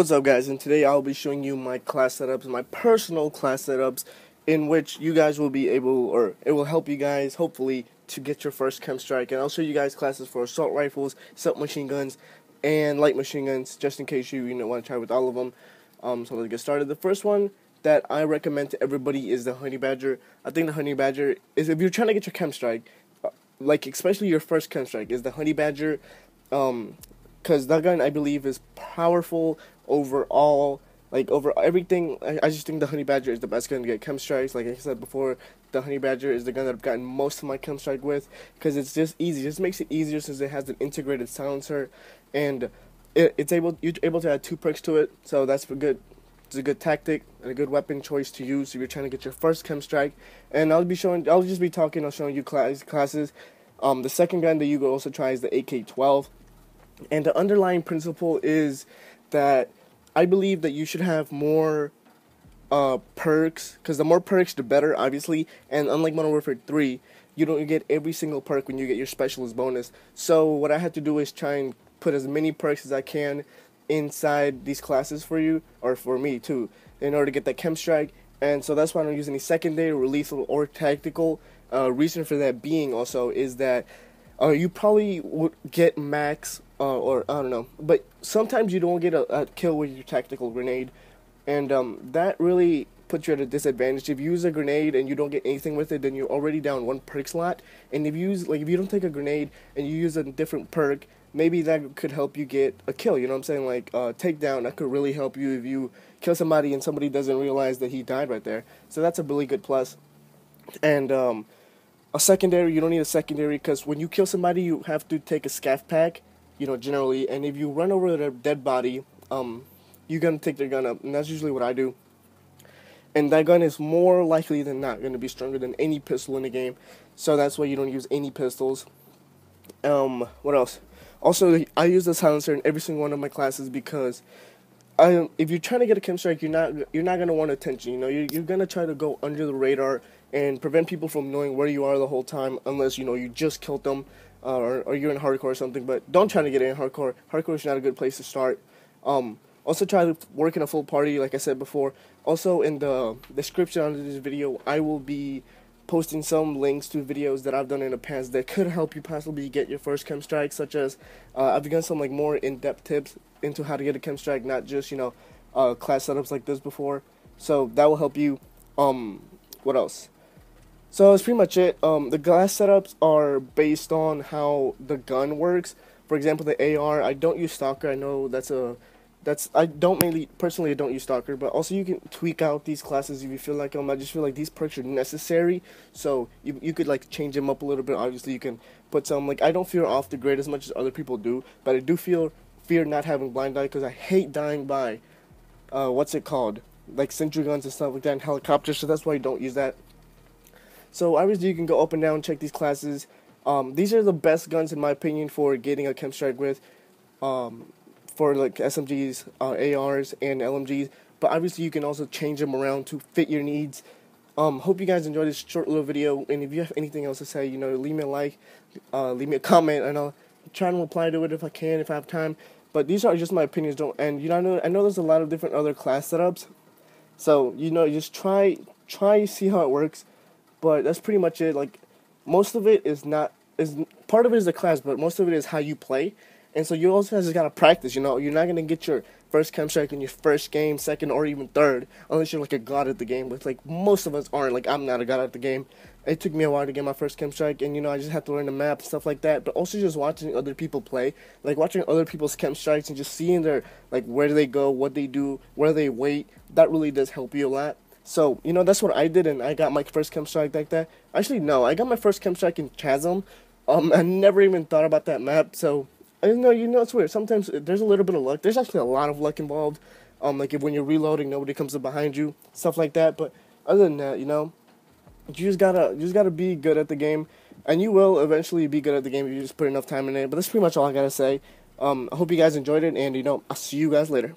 What's up, guys? And today I'll be showing you my class setups, my personal class setups, in which you guys will be able, or it will help you guys, hopefully, to get your first KEM strike. And I'll show you guys classes for assault rifles, submachine guns, and light machine guns, just in case you want to try with all of them. So let's get started. The first one that I recommend to everybody is the Honey Badger. I think the Honey Badger is, if you're trying to get your KEM strike, like especially your first KEM strike, is the Honey Badger. Because that gun, I believe, is powerful overall, like over everything. I just think the Honey Badger is the best gun to get KEM strikes. Like I said before, the Honey Badger is the gun that I've gotten most of my KEM strike with, because it's just easy. It just makes it easier since it has an integrated silencer, and you're able to add 2 perks to it. So that's good. It's a good tactic and a good weapon choice to use if you're trying to get your first KEM strike. And I'll just be talking. I'll showing you classes. The second gun that you could also try is the AK-12. And the underlying principle is that I believe that you should have more perks, because the more perks the better, obviously. And unlike Modern Warfare 3, you don't get every single perk when you get your specialist bonus. So what I had to do is try and put as many perks as I can inside these classes for you, or for me too, in order to get that KEM strike. And so that's why I don't use any secondary, lethal, or tactical. Reason for that being also is that you probably would get max, or I don't know, but sometimes you don't get a kill with your tactical grenade, and that really puts you at a disadvantage. If you use a grenade and you don't get anything with it, then you're already down 1 perk slot. And if you don't take a grenade and you use a different perk, maybe that could help you get a kill. You know what I'm saying? Like takedown, that could really help you if you kill somebody and somebody doesn't realize that he died right there. So that's a really good plus. And a secondary, you don't need a secondary, because when you kill somebody, you have to take a scav pack, generally. And if you run over their dead body, you're going to take their gun up. And that's usually what I do. And that gun is more likely than not going to be stronger than any pistol in the game. So that's why you don't use any pistols. What else? Also, I use the silencer in every single one of my classes, because if you're trying to get a KEM strike, you're not going to want attention. You're going to try to go under the radar and prevent people from knowing where you are the whole time, unless you just killed them, or you're in hardcore or something. But don't try to get in hardcore. Hardcore is not a good place to start. Also, try to work in a full party, like I said before. Also, in the description under this video, I will be posting some links to videos that I've done in the past that could help you possibly get your first KEM strike, such as I've done some more in-depth tips into how to get a KEM strike, not just class setups like this before. So that will help you. What else? So that's pretty much it. The class setups are based on how the gun works. For example, the AR, I don't use Stalker. I know I don't use Stalker, but also you can tweak out these classes if you feel like them. I just feel like these perks are necessary, so you could change them up a little bit. Obviously, you can put some, I don't fear off the grid as much as other people do, but I do fear not having blind eye, because I hate dying by what's it called, sentry guns and stuff like that, and helicopters. So that's why I don't use that. So obviously you can go up and down, check these classes. These are the best guns in my opinion for getting a KEM strike with. For SMGs, ARs, and LMGs, but obviously you can also change them around to fit your needs. Hope you guys enjoyed this short little video, and if you have anything else to say, leave me a like, leave me a comment, and I'll try to reply to it if I can, if I have time. But these are just my opinions, I know there's a lot of different other class setups, so just try see how it works. But that's pretty much it. Most of it is part of it is the class, but most of it is how you play. And so you also just gotta practice. You're not gonna get your first KEM strike in your first game, second, or even third, unless you're a god at the game. But most of us aren't. I'm not a god at the game. It took me a while to get my first KEM strike, and I just had to learn the map and stuff like that. But also just watching other people play, watching other people's KEM strikes and just seeing their where do they go, what they do, where they wait. That really does help you a lot. So that's what I did, and I got my first KEM strike like that. Actually, no, I got my first KEM strike in Chasm. I never even thought about that map. So it's weird. Sometimes there's a little bit of luck. There's actually a lot of luck involved. If when you're reloading, nobody comes up behind you, stuff like that. But other than that, you just gotta be good at the game, and you will eventually be good at the game if you just put enough time in it. But that's pretty much all I gotta say. I hope you guys enjoyed it, and I'll see you guys later.